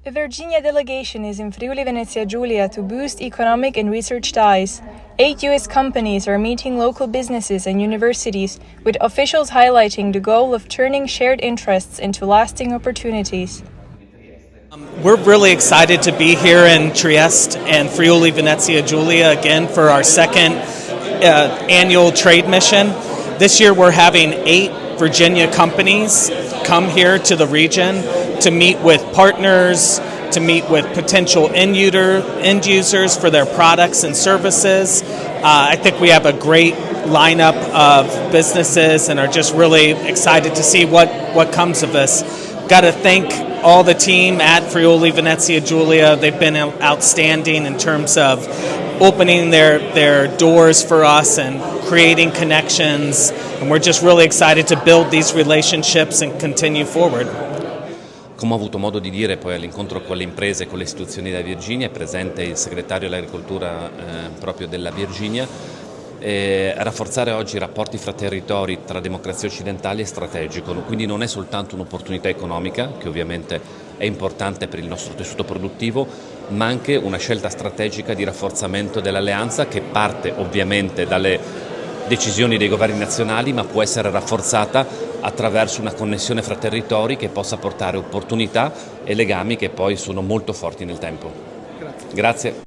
The Virginia delegation is in Friuli Venezia Giulia to boost economic and research ties. 8 U.S. companies are meeting local businesses and universities, with officials highlighting the goal of turning shared interests into lasting opportunities. We're really excited to be here in Trieste and Friuli Venezia Giulia again for our second annual trade mission. This year we're having 8 Virginia companies come here to the region to meet with partners, to meet with potential end users for their products and services. I think we have a great lineup of businesses and are just really excited to see what comes of this. Got to thank all the team at Friuli Venezia Giulia. They've been outstanding in terms of opening their doors for us and creating connections, and we're just really excited to build these relationships and continue forward. Come ho avuto modo di dire poi all'incontro con le imprese e con le istituzioni della Virginia, è presente il segretario dell'agricoltura proprio della Virginia. Rafforzare oggi i rapporti fra territori, tra democrazie occidentali è strategico, quindi non è soltanto un'opportunità economica, che ovviamente è importante per il nostro tessuto produttivo, ma anche una scelta strategica di rafforzamento dell'alleanza che parte ovviamente dalle decisioni dei governi nazionali, ma può essere rafforzata attraverso una connessione fra territori che possa portare opportunità e legami che poi sono molto forti nel tempo. Grazie.